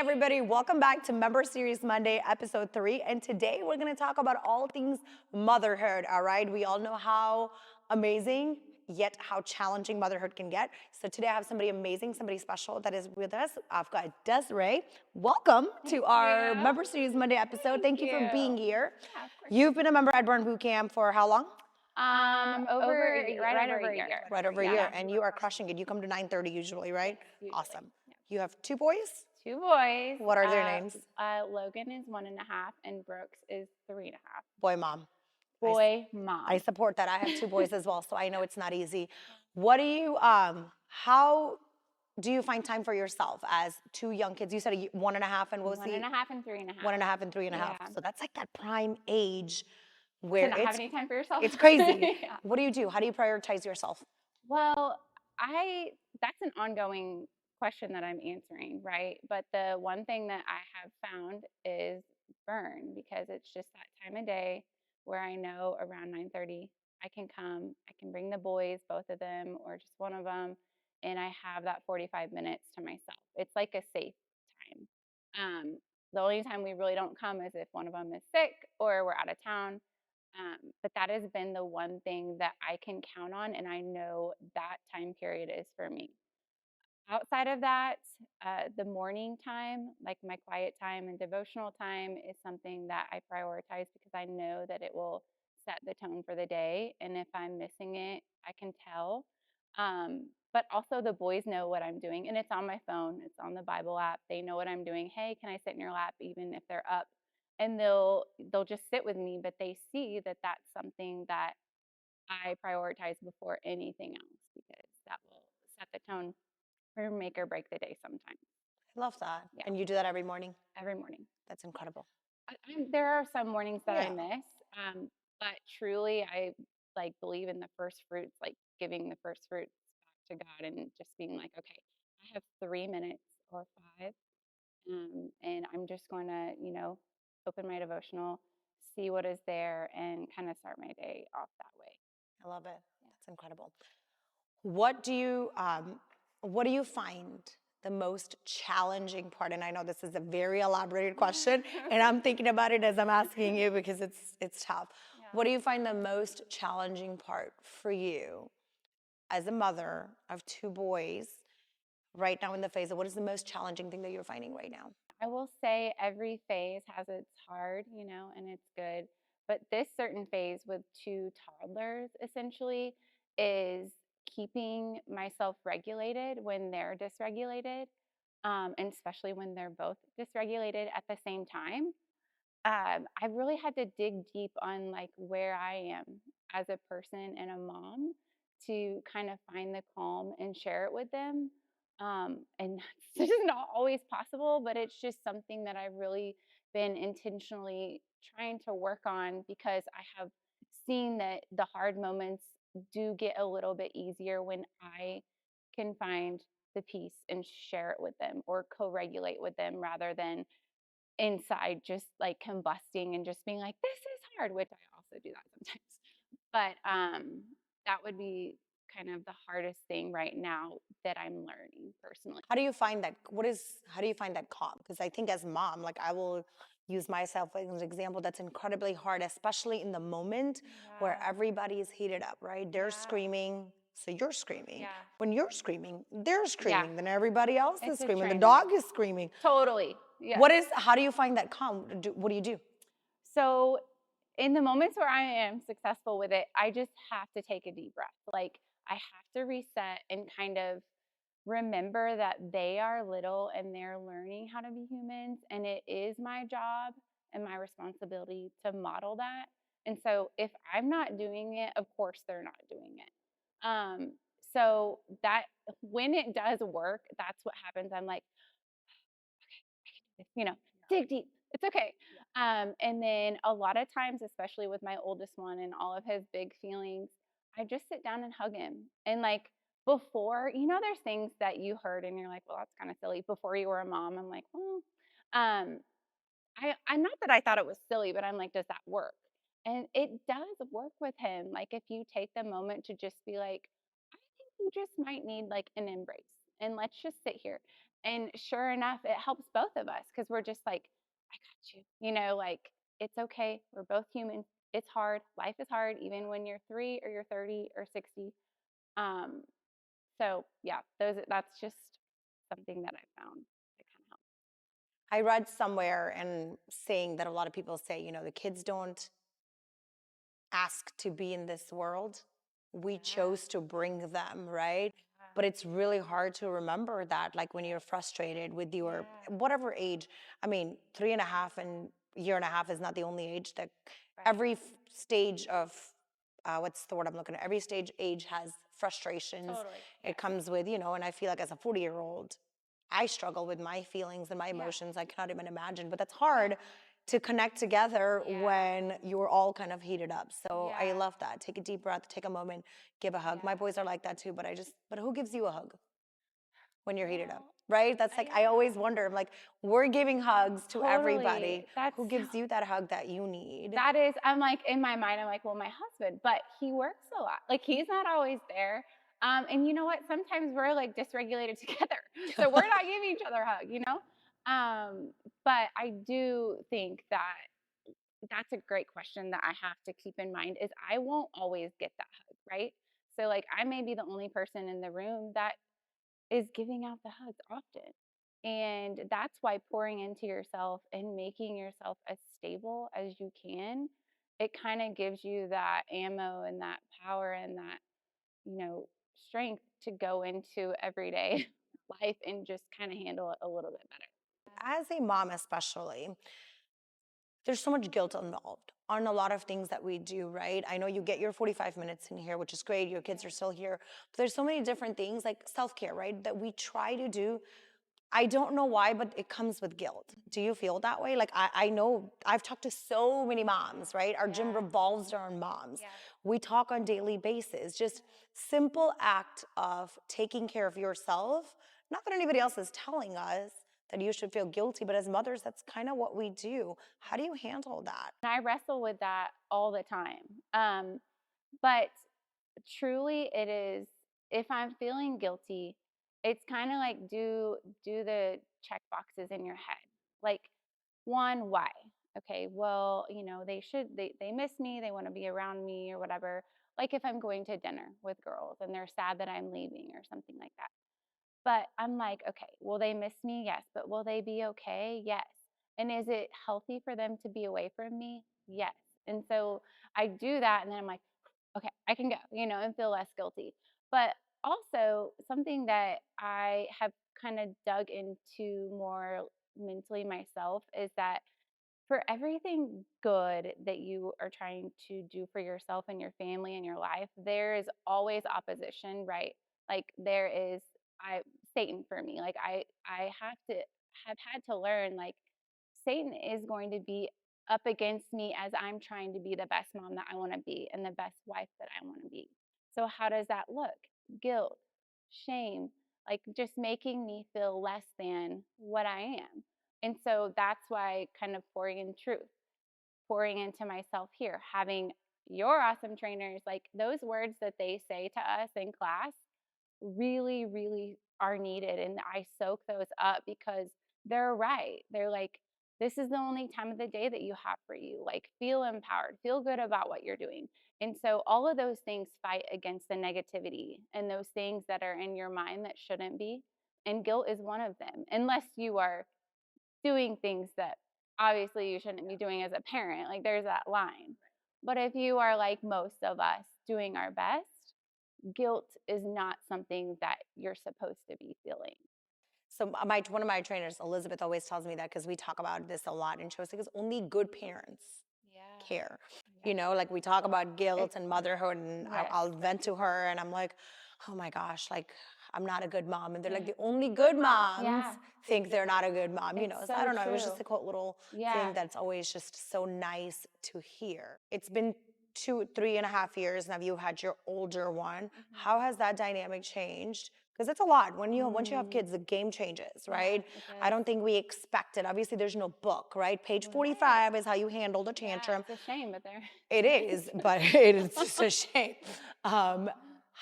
everybody, welcome back to Member Series Monday, episode 3. And today we're going to talk about all things motherhood, all right? We all know how amazing, yet how challenging motherhood can get. So today I have somebody amazing, somebody special that is with us. I've got Desirae. Welcome to our Member Series Monday episode. Thank you for being here. Yeah, of course. You've been a member at Burn Boot Camp for how long? Right over a year. Right over a year. And you are crushing it. You come to 9:30 usually, right? Usually. Awesome. Yeah. You have 2 boys? 2 boys. What are their names? Logan is 1.5 and Brooks is 3.5. Boy, mom. Mom. I support that. I have 2 boys as well, so I know it's not easy. What do you, how do you find time for yourself as 2 young kids? You said 1.5 and what was 1.5 and 3.5. 1.5 and 3.5. Yeah. So that's like that prime age To where not have any time for yourself. it's crazy. Yeah. What do? How do you prioritize yourself? Well, that's an ongoing question that I'm answering, right? But the one thing that I have found is burn, because it's just that time of day where I know around 9:30 I can come, I can bring the boys, both of them or just one of them, and I have that 45 minutes to myself. It's like a safe time. The only time we really don't come is if one of them is sick or we're out of town. But that has been the one thing that I can count on, and I know that time period is for me. Outside of that, the morning time, like my quiet time and devotional time, is something that I prioritize because I know that it will set the tone for the day. And if I'm missing it, I can tell. But also, the boys know what I'm doing, and it's on my phone, it's on the Bible app. They know what I'm doing. Hey, can I sit in your lap, even if they're up? And they'll just sit with me, but they see that that's something that I prioritize before anything else, because that will set the tone or make or break the day sometimes. I love that. Yeah. And you do that every morning? Every morning. That's incredible. There are some mornings that I Yeah. miss, but truly I believe in the first fruits, like giving the first fruits back to God and just being like, okay, I have 3 minutes or 5, and I'm just going to, open my devotional, see what is there, and kind of start my day off that way. I love it. That's incredible. What do you find the most challenging part? And I know this is a very elaborated question, and I'm thinking about it as I'm asking you because it's tough. Yeah. What do you find the most challenging part for you as a mother of 2 boys right now in the phase of what is the most challenging thing that you're finding right now? I will say every phase has its hard, and it's good. But this certain phase with 2 toddlers essentially is keeping myself regulated when they're dysregulated, and especially when they're both dysregulated at the same time. I really had to dig deep on like where I am as a person and a mom to kind of find the calm and share it with them. And that's just not always possible, but it's just something that I've really been intentionally trying to work on, because I have seen that the hard moments do get a little bit easier when I can find the peace and share it with them or co-regulate with them, rather than inside just like combusting and just being like, this is hard, which I also do that sometimes. But that would be kind of the hardest thing right now that I'm learning personally. How do you find that? How do you find that calm? Because I think as mom, like I will use myself as an example, that's incredibly hard, especially in the moment where everybody is heated up, right? They're screaming, so you're screaming. Yeah. When you're screaming, they're screaming. Yeah. Then everybody else is It's a screaming. The train dog is screaming. Totally. Yeah. How do you find that calm? What do you do? So in the moments where I am successful with it, I just have to take a deep breath. Like, I have to reset and kind of remember that they are little and they're learning how to be humans, and it is my job and my responsibility to model that. And so if I'm not doing it, of course they're not doing it. So that when it does work, that's what happens. I'm like, you know, dig deep. It's okay. And then a lot of times, especially with my oldest one and all of his big feelings, I just sit down and hug him. And like before, there's things that you heard and you're like, well, that's kind of silly. Before you were a mom, I'm like, well, um, I'm not that I thought it was silly, but I'm like, does that work? And it does work with him. Like if you take the moment to just be like, I think you just might need like an embrace, and let's just sit here. And sure enough, it helps both of us because we're just like, I got you. Like it's okay. We're both humans. It's hard. Life is hard, even when you're 3 or you're 30 or 60. Um, so yeah, that's just something that I found that kind of helps. I read somewhere and saying that a lot of people say, the kids don't ask to be in this world. We Yeah. chose to bring them, right? Yeah. But it's really hard to remember that, like when you're frustrated with your Yeah. whatever age. I mean, 3.5 and year and a half is not the only age that Right. every stage of what's the word I'm looking at? Every stage age has frustrations. Totally. It Yes. comes with, and I feel like as a 40-year-old, I struggle with my feelings and my Yeah. emotions. I cannot even imagine, but that's Yeah. hard to connect together Yeah. when you're all kind of heated up. So I Yeah. love that. Take a deep breath, take a moment, give a hug. My Yeah. boys are like that too, but who gives you a hug when you're heated up? Well, Right? That's like, I yeah. always wonder, I'm like, we're giving hugs to Totally. everybody. Who gives you that hug that you need? That is, I'm like, in my mind, I'm like, well, my husband, but he works a lot. Like, he's not always there. And you know what? Sometimes we're like dysregulated together. So we're not giving each other a hug. But I do think that that's a great question that I have to keep in mind is I won't always get that hug, right? So like I may be the only person in the room that is giving out the hugs often. And that's why pouring into yourself and making yourself as stable as you can, it kind of gives you that ammo and that power and that, you know, strength to go into everyday life and just kind of handle it a little bit better. As a mom, especially, there's so much guilt involved on a lot of things that we do, right? I know you get your 45 minutes in here, which is great. Your kids are still here. But there's so many different things like self care, right? That we try to do. I don't know why, but it comes with guilt. Do you feel that way? Like, I know I've talked to so many moms, right? Our gym Yeah. revolves around moms. Yeah. We talk on daily basis. Just simple act of taking care of yourself. Not that anybody else is telling us that you should feel guilty, but as mothers, that's kind of what we do. How do you handle that? And I wrestle with that all the time. But truly it is if I'm feeling guilty, it's kind of like do the check boxes in your head. Like one, why? Okay, well, they miss me, they want to be around me or whatever. Like if I'm going to dinner with girls and they're sad that I'm leaving or something like that. But I'm like, okay, will they miss me? Yes. But will they be okay? Yes. And is it healthy for them to be away from me? Yes. And so I do that. And then I'm like, okay, I can go, and feel less guilty. But also, something that I have kind of dug into more mentally myself is that for everything good that you are trying to do for yourself and your family and your life, there is always opposition, right? Like there is I Satan for me. Like I have had to learn like Satan is going to be up against me as I'm trying to be the best mom that I want to be and the best wife that I want to be. So how does that look? Guilt, shame, like just making me feel less than what I am. And so that's why kind of pouring in truth, pouring into myself here, having your awesome trainers, like those words that they say to us in class really, really are needed. And I soak those up because they're right. They're like, this is the only time of the day that you have for you. Like, feel empowered, feel good about what you're doing. And so, all of those things fight against the negativity and those things that are in your mind that shouldn't be. And guilt is one of them, unless you are doing things that obviously you shouldn't be doing as a parent. Like, there's that line. But if you are like most of us doing our best, guilt is not something that you're supposed to be feeling. So one of my trainers, Elizabeth, always tells me that because we talk about this a lot, and she was like, only good parents Yeah. care. Yeah. Like we talk about guilt It's and motherhood, and yes. I'll vent to her, and I'm like, oh my gosh, like I'm not a good mom. And they're like, Yeah. the only good moms Yeah. think they're not a good mom, It's So I so don't know. It was true. just a quote little Yeah. thing that's always just so nice to hear. It's been 3.5 years now. You had your older one. How has that dynamic changed? Because it's a lot. Once you have Mm. kids, the game changes, Yeah, right? it I does. don't think we expect it. Obviously, there's no book, right? Page Right. 45 is how you handle the Yeah, tantrum. it's a shame, but there It is, but it is just a shame. Um,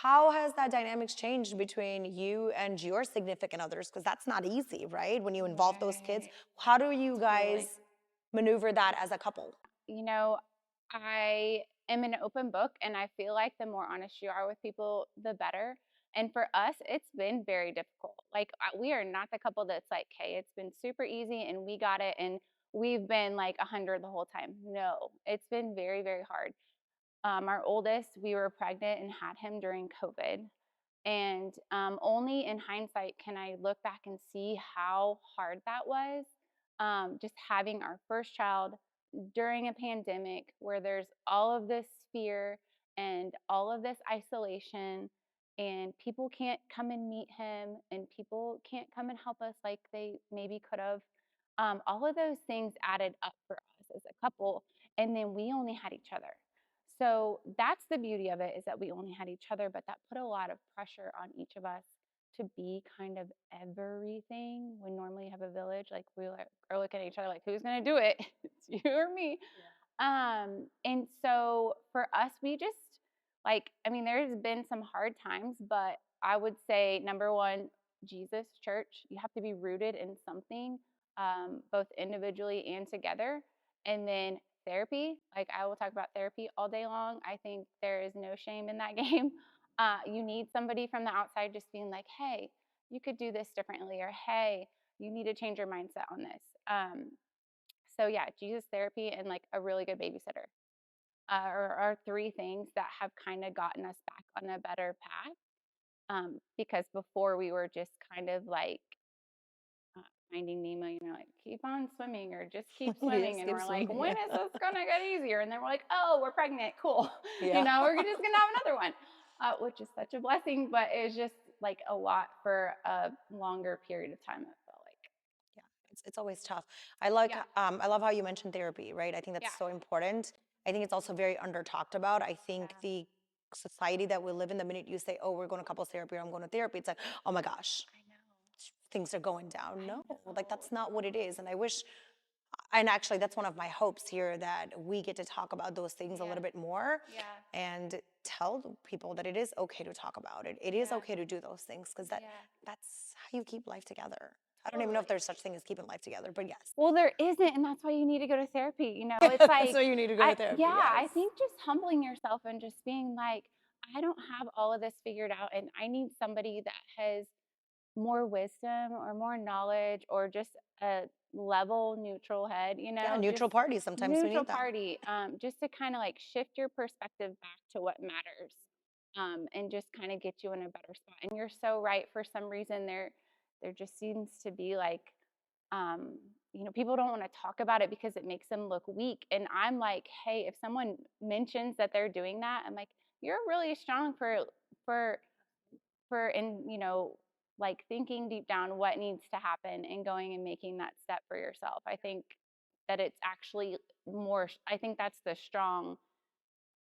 How has that dynamics changed between you and your significant others? Because that's not easy, right? When you involve those kids, Right. how do you guys Totally. maneuver that as a couple? You know, I am an open book, and I feel like the more honest you are with people, the better. And for us, it's been very difficult. Like, we are not the couple that's like, hey, it's been super easy and we got it. And we've been like 100 the whole time. No, it's been very, very hard. Our oldest, we were pregnant and had him during COVID. And only in hindsight can I look back and see how hard that was. Just having our first child during a pandemic where there's all of this fear and all of this isolation, and people can't come and meet him, and people can't come and help us like they maybe could have. All of those things added up for us as a couple. And then we only had each other. So that's the beauty of it, is that we only had each other, but that put a lot of pressure on each of us to be kind of everything. When normally you have a village, like are looking at each other like, who's gonna do it? It's you or me. And so for us, we just like, I mean, there's been some hard times, but I would say number one, Jesus, church, you have to be rooted in something, both individually and together. And then therapy, like I will talk about therapy all day long. I think there is no shame in that game. You need somebody from the outside just being like, hey, you could do this differently, or hey, you need to change your mindset on this. So yeah, Jesus, therapy, and like a really good babysitter are three things that have kind of gotten us back on a better path. Because before we were just kind of like Finding Nemo, like keep on swimming or just keep Yes, swimming. And keep we're like, swimming. when is this going to get easier? And then we're like, oh, we're pregnant. Cool. Yeah. We're just going to have another one, which is such a blessing, but it's just like a lot for a longer period of time, it felt like. Yeah, it's always tough. Yeah. I love how you mentioned therapy, right? I think Yeah. that's so important. I think it's also very under talked about. I think Yeah. the society that we live in, the minute you say, "Oh, we're going to couples therapy," or "I'm going to therapy," it's like, "Oh my gosh, I know. things are going down." I No, like know. that's not what it is. And I wish, and actually, that's one of my hopes here, that we get to talk about those things a Yeah. little bit more Yeah. and tell people that it is okay to talk about it. It is Yeah. okay to do those things, because Yeah. that's how you keep life together. I don't even know if Totally. there's such thing as keeping life together, but yes. Well, there isn't, and that's why you need to go to therapy. It's That's why like, you need to go to therapy, yes. I think just humbling yourself and just being like, I don't have all of this figured out, and I need somebody that has more wisdom or more knowledge or just a level neutral head, Yeah, just neutral parties, sometimes we neutral need them. party, just to kind of like shift your perspective back to what matters, and just kind of get you in a better spot. And you're so right. For some reason, there just seems to be like, um, people don't want to talk about it because it makes them look weak. And I'm like, hey, if someone mentions that they're doing that, I'm like, you're really strong for and like thinking deep down what needs to happen and going and making that step for yourself. I think that it's actually more, I think that's the strong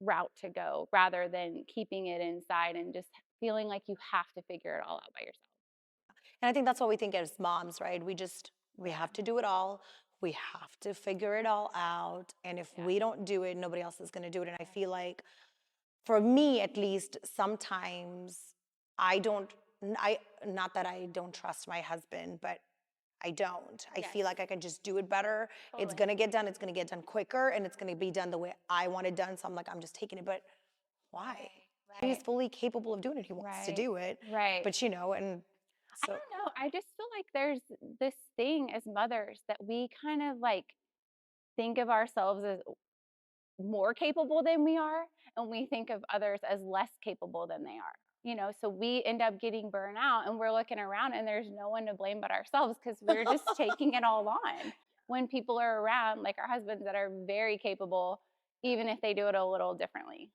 route to go, rather than keeping it inside and just feeling like you have to figure it all out by yourself. And I think that's what we think as moms, right? We Yeah. have to do it all. We have to figure it all out. And if Yeah. we don't do it, nobody else is going to do it. And I Yeah. feel like, for me at least, sometimes I don't, I, not that I don't trust my husband, but I don't. I Yes. feel like I can just do it better. It's Totally. going to get done. It's going to get done quicker, and it's going to be done the way I want it done. So I'm like, I'm just taking it. But why? Right. He's Right. fully capable of doing it. He wants to Right. do it. Right. But, and I so, don't know. I just feel like there's this thing as mothers that we kind of like think of ourselves as more capable than we are, and we think of others as less capable than they are. So we end up getting burnt out, and we're looking around and there's no one to blame but ourselves, because we're just taking it all on when people are around, like our husbands, that are very capable, even if they do it a little differently.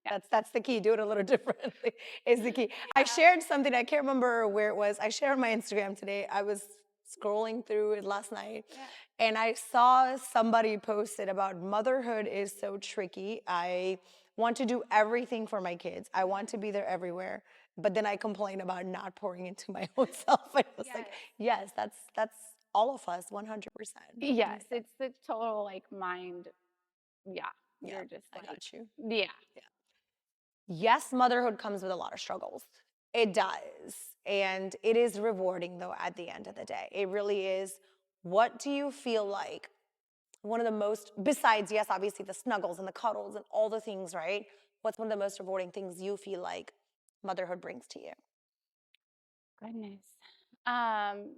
Yeah. that's the key. Do it a little differently is the key. I Yeah. shared something. I can't remember where it was. I shared on my Instagram today. I was scrolling through it last night, Yeah. and I saw somebody posted about motherhood is so tricky. I want to do everything for my kids. I want to be there everywhere, but then I complain about not pouring into my own self. I was like, Yes. yes, that's all of us, 100%. Yes, it's the total like mind. Yeah. Yeah, You're just I like, got you. yeah. Yeah. Yes, motherhood comes with a lot of struggles. It does. And it is rewarding, though, at the end of the day. It really is. What do you feel like one of the most, besides, yes, obviously the snuggles and the cuddles and all the things, right? What's one of the most rewarding things you feel like motherhood brings to you? Goodness. Um,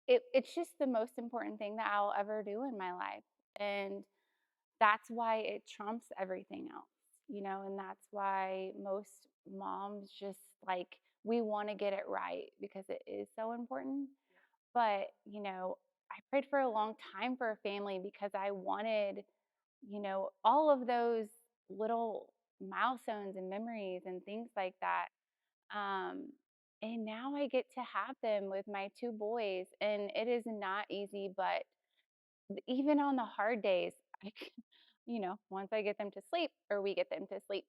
it's just the most important thing that I'll ever do in my life. And that's why it trumps everything else, and that's why most moms just like, we want to get it right because it is so important. But, I prayed for a long time for a family because I wanted, all of those little milestones and memories and things like that. Um, and now I get to have them with my two boys, and it is not easy, but even on the hard days, I, once I get them to sleep or we get them to sleep,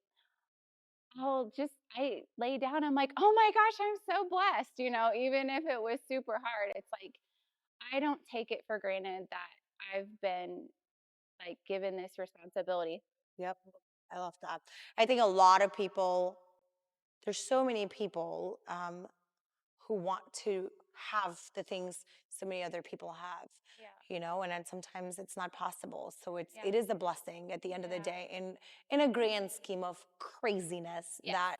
I lay down. I'm like, oh my gosh, I'm so blessed. Even if it was super hard, it's like, I don't take it for granted that I've been like given this responsibility. Yep, I love that. I think a lot of people, there's so many people who want to have the things so many other people have, Yeah. and then sometimes it's not possible. So Yeah. it is a blessing at the end of the Yeah. day, in a grand scheme of craziness Yes. that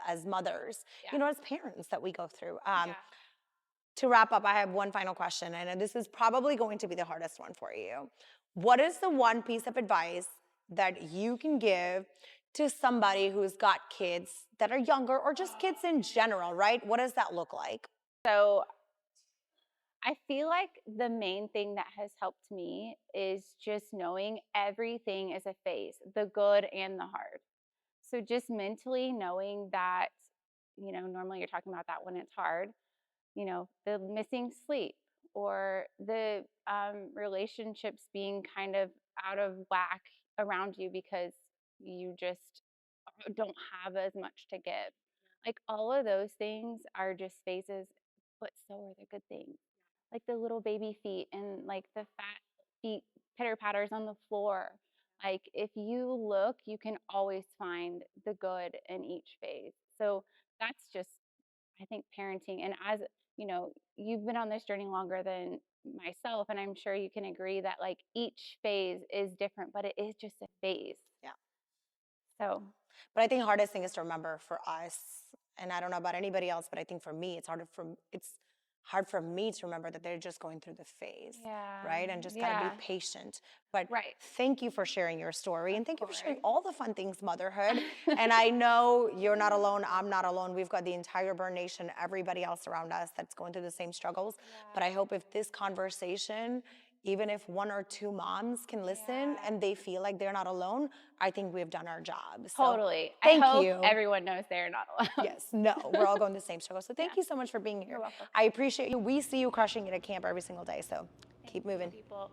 as mothers, Yeah. as parents that we go through. Yeah. To wrap up, I have one final question, and this is probably going to be the hardest one for you. What is the one piece of advice that you can give to somebody who's got kids that are younger or just kids in general, right? What does that look like? So I feel like the main thing that has helped me is just knowing everything is a phase, the good and the hard. So just mentally knowing that, normally you're talking about that when it's hard, the missing sleep or the relationships being kind of out of whack around you because you just don't have as much to give. Like all of those things are just phases, but so are the good things. Like the little baby feet and like the fat feet pitter patters on the floor. Like if you look, you can always find the good in each phase. So that's just, I think, parenting. And as you've been on this journey longer than myself, and I'm sure you can agree that like each phase is different, but it is just a phase. Yeah. So But I think the hardest thing is to remember for us, and I don't know about anybody else, but I think for me, it's hard for me to remember that they're just going through the phase, yeah, right? And just got to be yeah, patient. But right, thank you for sharing your story, of and thank you for sharing course. all the fun things motherhood. And I know you're not alone. I'm not alone. We've got the entire Burn Nation, everybody else around us that's going through the same struggles. But I hope if this conversation, even if one or two moms can listen Yeah. and they feel like they're not alone, I think we've done our job. So Totally. I thank hope you. everyone knows they're not alone. Yes, no, we're all going through the same struggle. So thank Yeah. you so much for being here. You're welcome. I appreciate you. We see you crushing it at camp every single day. So keep Thank you, moving. people.